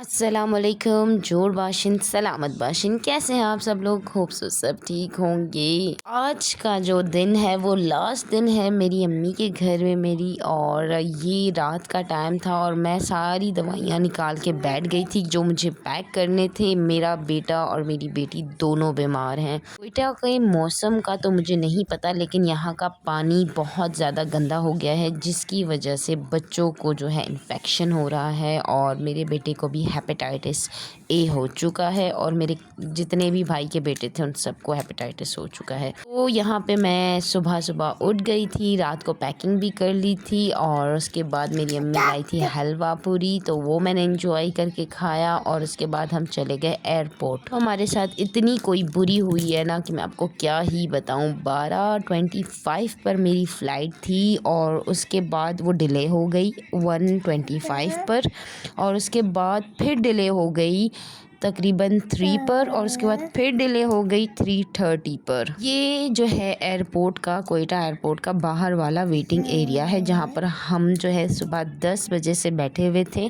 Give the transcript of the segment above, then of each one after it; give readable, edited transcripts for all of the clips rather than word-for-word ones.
अस्सलामुअलैकुम जोड़ बाशिन सलामत बाशिन, कैसे हैं आप सब लोग? होप सो सब ठीक होंगे। आज का जो दिन है वो लास्ट दिन है मेरी अम्मी के घर में मेरी, और ये रात का टाइम था और मैं सारी दवाइयाँ निकाल के बैठ गई थी जो मुझे पैक करने थे। मेरा बेटा और मेरी बेटी दोनों बीमार हैं। बेटा के मौसम का तो मुझे नहीं पता, लेकिन यहाँ का पानी बहुत ज़्यादा गंदा हो गया है जिसकी वजह से बच्चों को जो है इन्फेक्शन हो रहा है, और मेरे बेटे को भी हेपेटाइटिस ए हो चुका है, और मेरे जितने भी भाई के बेटे थे उन सबको हेपेटाइटिस हो चुका है। तो यहाँ पे मैं सुबह सुबह उठ गई थी, रात को पैकिंग भी कर ली थी, और उसके बाद मेरी अम्मी लाई थी हलवा पूरी, तो वो मैंने एंजॉय करके खाया। और उसके बाद हम चले गए एयरपोर्ट। तो हमारे साथ इतनी कोई बुरी हुई है ना कि मैं आपको क्या ही बताऊँ। 12:25 पर मेरी फ़्लाइट थी और उसके बाद वो डिले हो गई 1:25 पर, और उसके बाद फिर डिले हो गई तकरीबन 3 पर, और उसके बाद फिर डिले हो गई 3:30 पर। ये जो है एयरपोर्ट का, कोयटा एयरपोर्ट का बाहर वाला वेटिंग एरिया है जहाँ पर हम जो है सुबह 10 बजे से बैठे हुए थे,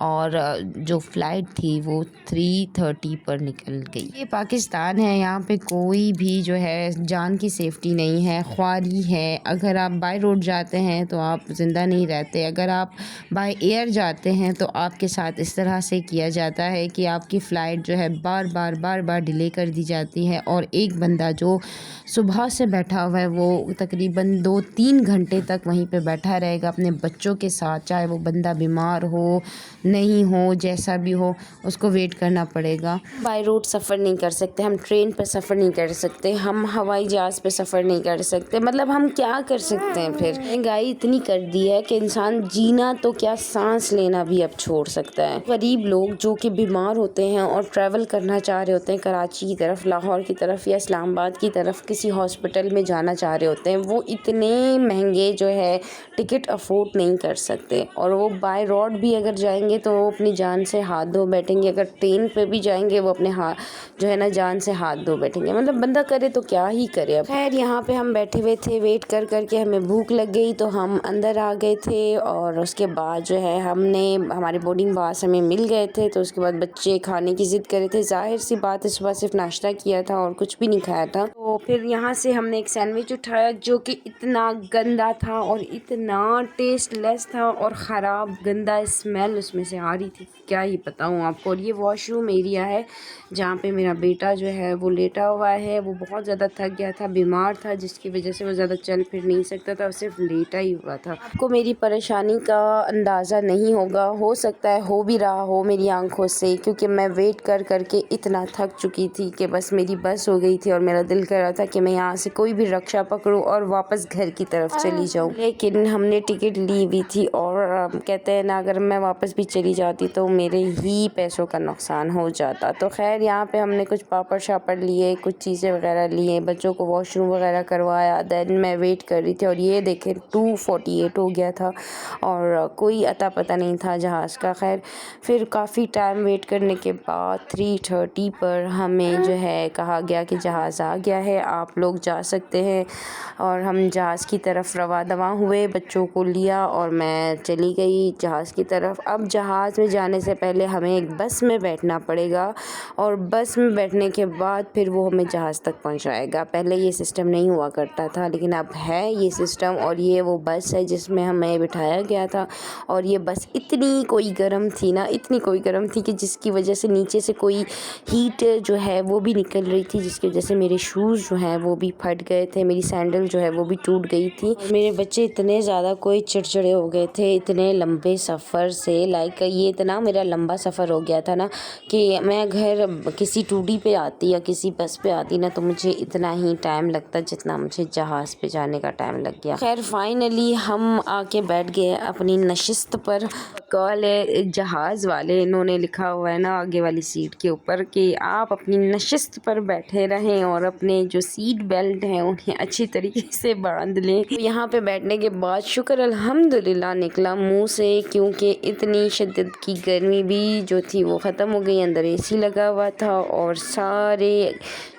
और जो फ़्लाइट थी वो 3:30 पर निकल गई। ये पाकिस्तान है, यहाँ पे कोई भी जो है जान की सेफ्टी नहीं है, ख्वारी है। अगर आप बाय रोड जाते हैं तो आप ज़िंदा नहीं रहते, अगर आप बाय एयर जाते हैं तो आपके साथ इस तरह से किया जाता है कि आपकी फ़्लाइट जो है बार बार डिले कर दी जाती है, और एक बंदा जो सुबह से बैठा हुआ है वो तकरीबन 2-3 घंटे तक वहीं पे बैठा रहेगा अपने बच्चों के साथ, चाहे वो बंदा बीमार हो नहीं हो, जैसा भी हो उसको वेट करना पड़ेगा। बाय रोड सफ़र नहीं कर सकते, हम ट्रेन पर सफ़र नहीं कर सकते, हम हवाई जहाज़ पे सफ़र नहीं कर सकते। मतलब हम क्या कर सकते हैं? फिर महंगाई इतनी कर दी है कि इंसान जीना तो क्या, सांस लेना भी अब छोड़ सकता है। गरीब लोग जो कि बीमार होते हैं और ट्रैवल करना चाह रहे होते हैं कराची की तरफ, लाहौर की तरफ या इस्लामाबाद की तरफ, किसी हॉस्पिटल में जाना चाह रहे होते हैं, वो इतने महंगे जो है टिकट अफोर्ड नहीं कर सकते, और वो बाय रोड भी अगर जाएंगे तो वो अपनी जान से हाथ धो बैठेंगे। अगर ट्रेन पे भी जाएंगे वो अपने हाथ जो है ना जान से हाथ धो बैठेंगे। मतलब बंदा करे तो क्या ही करे। अब खैर यहाँ पे हम बैठे हुए थे, वेट कर करके हमें भूख लग गई तो हम अंदर आ गए थे, और उसके बाद जो है हमारे बोर्डिंग पास हमें मिल गए थे। तो उसके बाद बच्चे खाने की ज़िद कर रहे थे, जाहिर सी बात है सुबह सिर्फ नाश्ता किया था और कुछ भी नहीं खाया था। तो फिर यहाँ से हमने एक सैंडविच उठाया जो कि इतना गंदा था और इतना टेस्टलेस था, और ख़राब गंदा स्मेल उसमें से आ रही थी, क्या ही बताऊँ आपको। और ये वॉशरूम एरिया है जहाँ पे मेरा बेटा जो है वो लेटा हुआ है। वो बहुत ज़्यादा थक गया था, बीमार था, जिसकी वजह से वो ज़्यादा चल फिर नहीं सकता था, सिर्फ लेटा ही हुआ था। आपको मेरी परेशानी का अंदाज़ा नहीं होगा, हो सकता है हो भी रहा हो मेरी आंखों से, क्योंकि मैं वेट कर करके इतना थक चुकी थी कि बस मेरी बस हो गई थी, और मेरा दिल कर रहा था कि मैं यहाँ से कोई भी रिक्शा पकड़ूँ और वापस घर की तरफ चली जाऊँ। लेकिन हमने टिकट ली हुई थी, और कहते हैं ना, अगर मैं वापस भी चली जाती तो मेरे ही पैसों का नुकसान हो जाता। तो खैर यहाँ पे हमने कुछ पापड़ शापड़ लिए, कुछ चीज़ें वगैरह लिए, बच्चों को वॉशरूम वगैरह करवाया। देन मैं वेट कर रही थी, और ये देखें 2:48 हो गया था और कोई अता पता नहीं था जहाज़ का। खैर फिर काफ़ी टाइम वेट करने के बाद 3:30 पर हमें जो है कहा गया कि जहाज़ आ गया है, आप लोग जा सकते हैं। और हम जहाज़ की तरफ रवा दवा हुए, बच्चों को लिया और मैं चली गई जहाज़ की तरफ। अब जहाज़ में जाने से पहले हमें एक बस में बैठना पड़ेगा, और बस में बैठने के बाद फिर वो हमें जहाज़ तक पहुंचाएगा। पहले ये सिस्टम नहीं हुआ करता था, लेकिन अब है ये सिस्टम। और ये वो बस है जिसमें हमें बिठाया गया था, और ये बस इतनी कोई गर्म थी ना, इतनी कोई गर्म थी कि जिसकी वजह से नीचे से कोई हीट जो है वो भी निकल रही थी, जिसकी वजह से मेरे शूज़ जो हैं वो भी फट गए थे, मेरी सैंडल जो है वो भी टूट गई थी। मेरे बच्चे इतने ज़्यादा कोई चिड़चिड़े हो गए थे इतने लंबे सफ़र से। लाइक ये इतना मेरा लंबा सफ़र हो गया था ना कि मैं घर किसी टूडी पे आती या किसी बस पे आती ना तो मुझे इतना ही टाइम लगता जितना मुझे जहाज़ पे जाने का टाइम लग गया। खैर फाइनली हम आके बैठ गए अपनी नशिस्त पर। कॉल है जहाज़ वाले, इन्होंने लिखा हुआ है ना आगे वाली सीट के ऊपर कि आप अपनी नशिस्त पर बैठे रहें और अपने जो सीट बेल्ट हैं उन्हें अच्छी तरीके से बांध लें। तो यहाँ पे बैठने के बाद शुक्र अल्हम्दुलिल्लाह निकला, मुंह से, क्योंकि इतनी शिद्दत की गर्मी भी जो थी वो ख़त्म हो गई। अंदर एसी लगा हुआ था और सारे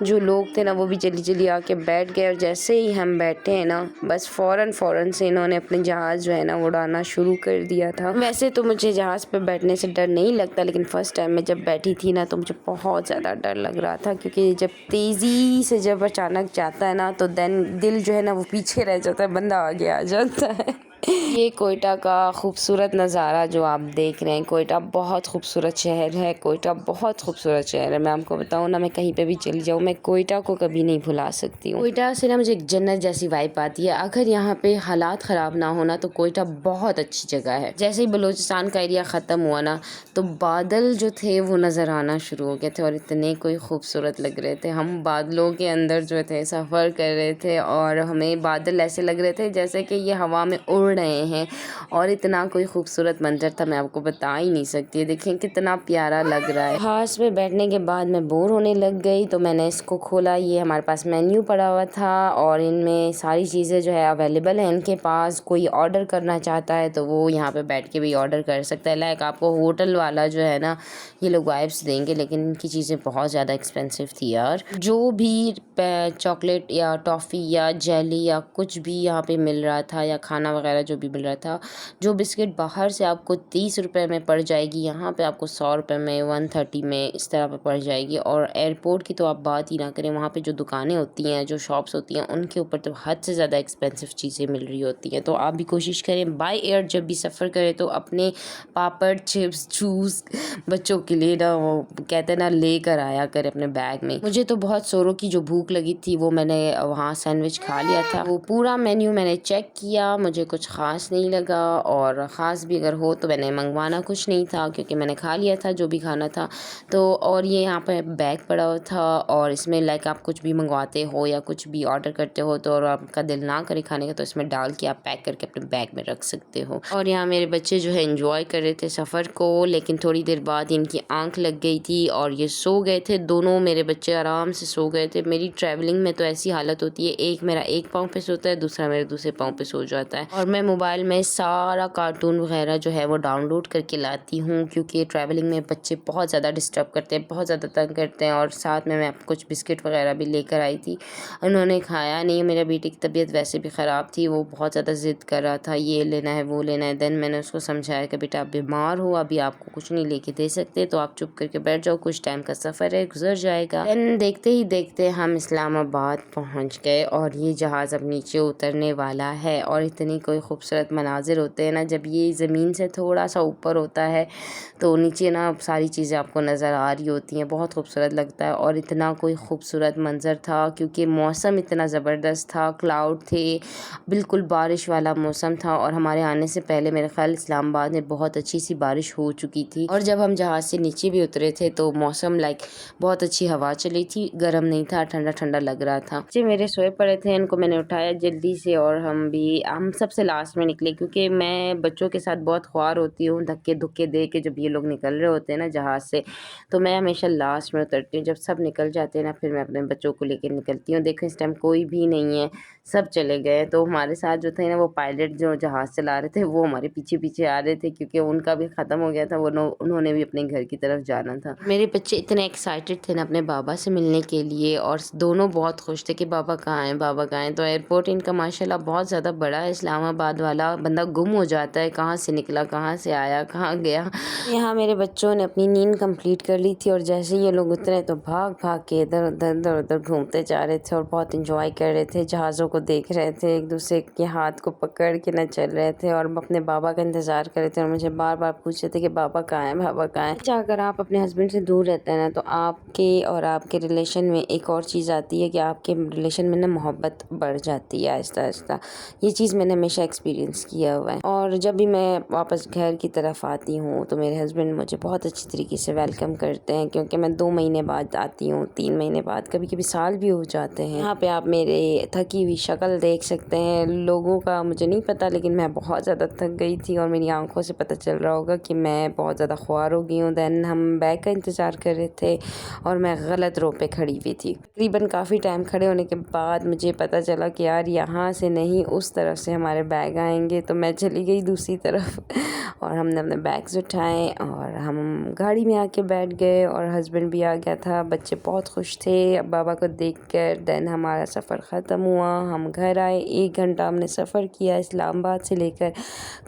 जो लोग थे ना वो भी जल्दी जल्दी आके बैठ गए। और जैसे ही हम बैठे हैं ना, बस फ़ौरन से इन्होंने अपने जहाज़ जो है ना उड़ाना शुरू कर दिया था। वैसे तो मुझे जहाज़ पे बैठने से डर नहीं लगता, लेकिन फ़र्स्ट टाइम मैं जब बैठी थी ना तो मुझे बहुत ज़्यादा डर लग रहा था, क्योंकि जब तेज़ी से जब अचानक जाता है ना तो देन दिल जो है ना वो पीछे रह जाता है, बंदा आगे आ जाता है। ये कोयटा का खूबसूरत नज़ारा जो आप देख रहे हैं, कोयटा बहुत खूबसूरत शहर है। कोयटा बहुत खूबसूरत शहर है। मैं आपको बताऊँ ना, मैं कहीं पे भी चली जाऊँ, मैं कोयटा को कभी नहीं भुला सकती हूँ। कोयटा से ना मुझे एक जन्नत जैसी वाइब आती है। अगर यहाँ पे हालात ख़राब ना होना तो कोयटा बहुत अच्छी जगह है। जैसे ही बलूचिस्तान का एरिया ख़त्म हुआ ना तो बादल जो थे वो नज़र आना शुरू हो गए थे और इतने कोई खूबसूरत लग रहे थे। हम बादलों के अंदर जो थे सफ़र कर रहे थे और हमें बादल ऐसे लग रहे थे जैसे कि ये हवा में उड़ रहे हैं और इतना कोई खूबसूरत मंजर था, मैं आपको बता ही नहीं सकती। देखें कितना प्यारा लग रहा है। जहाज़ में बैठने के बाद मैं बोर होने लग गई तो मैंने इसको खोला। ये हमारे पास मेन्यू पड़ा हुआ था और इनमें सारी चीज़ें जो है अवेलेबल है इनके पास। कोई ऑर्डर करना चाहता है तो वो यहाँ पे बैठ के भी ऑर्डर कर सकता है। लाइक आपको होटल वाला जो है ना ये लोग वाइब्स देंगे, लेकिन इनकी चीज़ें बहुत ज़्यादा एक्सपेंसिव थी यार। जो भी चॉकलेट या टॉफ़ी या जेली या कुछ भी यहाँ पे मिल रहा था या खाना वगैरह जो भी मिल रहा था, जो बिस्किट बाहर से आपको 30 रुपये में पड़ जाएगी, यहाँ पे आपको 100 रुपये में, 130 में इस तरह पे पड़ जाएगी। और एयरपोर्ट की तो आप बात ही ना करें, वहाँ पे जो दुकानें होती हैं, जो शॉप्स होती हैं, उनके ऊपर तो हद से ज़्यादा एक्सपेंसिव चीज़ें मिल रही होती हैं। तो आप भी कोशिश करें बाय एयर जब भी सफ़र करें तो अपने पापड़, चिप्स, जूस बच्चों के लिए ना वो कहते हैं ना लेकर आया करें अपने बैग में। मुझे तो बहुत ज़ोरों की जो भूख लगी थी वो मैंने वहाँ सैंडविच खा लिया था। वो पूरा मेन्यू मैंने चेक किया, मुझे कुछ ख़ास नहीं लगा और ख़ास भी अगर हो तो मैंने मंगवाना कुछ नहीं था, क्योंकि मैंने खा लिया था जो भी खाना था। तो और ये यहाँ पे बैग पड़ा हुआ था और इसमें लाइक आप कुछ भी मंगवाते हो या कुछ भी ऑर्डर करते हो तो और आपका दिल ना करे खाने का तो इसमें डाल के आप पैक करके अपने बैग में रख सकते हो। और यहाँ मेरे बच्चे जो है एंजॉय कर रहे थे सफ़र को, लेकिन थोड़ी देर बाद इनकी आंख लग गई थी और ये सो गए थे। दोनों मेरे बच्चे आराम से सो गए थे। मेरी ट्रैवलिंग में तो ऐसी हालत होती है, एक मेरा एक पाँव पे सोता है, दूसरा मेरे दूसरे पाँव पे सो जाता है। और मैं मोबाइल में सारा कार्टून वगैरह जो है वो डाउनलोड करके लाती हूँ, क्योंकि ट्रैवलिंग में बच्चे बहुत ज़्यादा डिस्टर्ब करते हैं, बहुत ज़्यादा तंग करते हैं। और साथ में मैं कुछ बिस्किट वगैरह भी लेकर आई थी, उन्होंने खाया नहीं। मेरे बेटे की तबीयत वैसे भी ख़राब थी, वो बहुत ज़्यादा ज़िद कर रहा था ये लेना है वो लेना है। देन मैंने उसको समझाया कि बेटा आप बीमार हो, अभी आपको कुछ नहीं लेके दे सकते, तो आप चुप करके बैठ जाओ, कुछ टाइम का सफ़र है, गुजर जाएगा। देन देखते ही देखते हम इस्लामाबाद पहुंच गए और ये जहाज़ अब नीचे उतरने वाला है। और इतनी कोई खूबसूरत मनाजिर होते हैं ना, जब ये ज़मीन से थोड़ा सा ऊपर होता है तो नीचे ना सारी चीज़ें आपको नज़र आ रही होती हैं, बहुत खूबसूरत लगता है। और इतना कोई खूबसूरत मंज़र था क्योंकि मौसम इतना ज़बरदस्त था, क्लाउड थे, बिल्कुल बारिश वाला मौसम था। और हमारे आने से पहले मेरे ख्याल इस्लामाबाद में बहुत अच्छी सी बारिश हो चुकी थी। और जब हम जहाज़ से नीचे भी उतरे थे तो मौसम लाइक बहुत अच्छी हवा चली थी, गर्म नहीं था, ठंडा ठंडा लग रहा था। बच्चे मेरे सोए पड़े थे, इनको मैंने उठाया जल्दी से और हम सबसे लास्ट में निकले, क्योंकि मैं बच्चों के साथ बहुत ख्वार होती हूँ धक्के धुक्के दे के। जब ये लोग निकल रहे होते हैं ना जहाज़ से तो मैं हमेशा लास्ट में उतरती हूँ। जब सब निकल जाते हैं ना फिर मैं अपने बच्चों को लेकर निकलती हूँ। देखो इस टाइम कोई भी नहीं है, सब चले गए। तो हमारे साथ जो थे ना वो पायलट जो जहाज़ चला रहे थे वो हमारे पीछे पीछे आ रहे थे, क्योंकि उनका भी ख़त्म हो गया था, उन्होंने भी अपने घर की तरफ जाना था। मेरे बच्चे इतने एक्साइटेड थे ना अपने बाबा से मिलने के लिए और दोनों बहुत खुश थे कि बाबा कहाँ हैं, बाबा कहाँ हैं। तो एयरपोर्ट इनका माशाल्लाह बहुत ज़्यादा बड़ा है, इस्लामाबाद वाला, बंदा गुम हो जाता है कहाँ से निकला, कहाँ से आया, कहाँ गया। यहाँ मेरे बच्चों ने अपनी नींद कंप्लीट कर ली थी और जैसे ये लोग उतरे तो भाग भाग के इधर उधर घूमते जा रहे थे और बहुत इंजॉय कर रहे थे, जहाज़ों को देख रहे थे, एक दूसरे के हाथ को पकड़ के न चल रहे थे और अपने बाबा का इंतज़ार कर रहे थे। और मुझे बार बार पूछ रहे थे कि बाबा कहाँ हैं, बाबा कहाँ हैं। अच्छा, अगर आप अपने हस्बैंड से दूर रहते हैं ना तो आपके और आपके रिलेशन में एक और चीज़ आती है कि आपके रिलेशन में ना मोहब्बत बढ़ जाती है आहिस्ता आहिस्ता। ये चीज़ मैंने हमेशा एक्सपीरियंस किया हुआ है। और जब भी मैं वापस घर की तरफ आती हूँ तो मेरे हस्बैंड मुझे बहुत अच्छी तरीके से वेलकम करते हैं, क्योंकि मैं 2 महीने बाद आती हूँ, 3 महीने बाद, कभी कभी साल भी हो जाते हैं। यहाँ पे आप मेरे थकी हुई शक्ल देख सकते हैं। लोगों का मुझे नहीं पता, लेकिन मैं बहुत ज़्यादा थक गई थी और मेरी आंखों से पता चल रहा होगा कि मैं बहुत ज़्यादा ख्वार हो गई हूँ। दैन हम बैग का इंतज़ार कर रहे थे और मैं गलत रो पे खड़ी हुई थी। तकरीबन काफ़ी टाइम खड़े होने के बाद मुझे पता चला कि यार यहाँ से नहीं, उस तरफ से हमारे बैग आएंगे। तो मैं चली गई गई दूसरी तरफ और हमने अपने बैग्स उठाए और हम गाड़ी में आके बैठ गए और हस्बैंड भी आ गया था। बच्चे बहुत खुश थे अब बाबा को देखकर। देन हमारा सफ़र ख़त्म हुआ, हम घर आए। 1 घंटा हमने सफ़र किया इस्लामाबाद से लेकर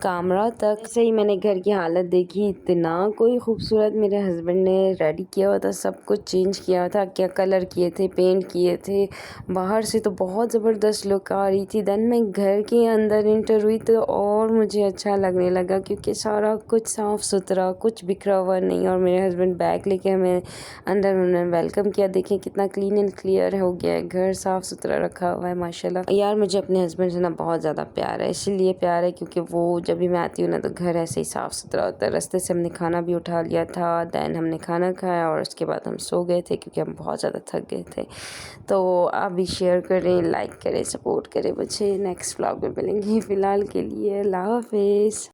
कामरा तक। सही मैंने घर की हालत देखी, इतना कोई खूबसूरत मेरे हस्बैंड ने रेडी किया हुआ था, सब कुछ चेंज किया हुआ था, क्या कलर किए थे, पेंट किए थे। बाहर से तो बहुत ज़बरदस्त लुक आ रही थी। देन मैं घर के अंदर इंटर हुई तो और मुझे अच्छा लगने लगा क्योंकि सारा कुछ साफ़ सुथरा, कुछ बिखरा हुआ नहीं। और मेरे हस्बैंड बैग लेके हमें अंदर उन्होंने वेलकम किया। देखें कितना क्लीन एंड क्लियर हो गया है, घर साफ़ सुथरा रखा हुआ है माशाल्लाह। यार मुझे अपने हस्बैंड से ना बहुत ज़्यादा प्यार है, इसीलिए प्यार है क्योंकि वो जब भी मैं आती हूँ ना तो घर ऐसे ही साफ़ सुथरा होता है। रास्ते से हमने खाना भी उठा लिया था। देन हमने खाना खाया और उसके बाद हम सो गए थे क्योंकि हम बहुत ज़्यादा थक गए थे। तो आप भी शेयर करें, लाइक करें, सपोर्ट करें मुझे। नेक्स्ट व्लॉग में मिलेंगे। फ़िलहाल के लिए अल्लाह हाफ़िज़।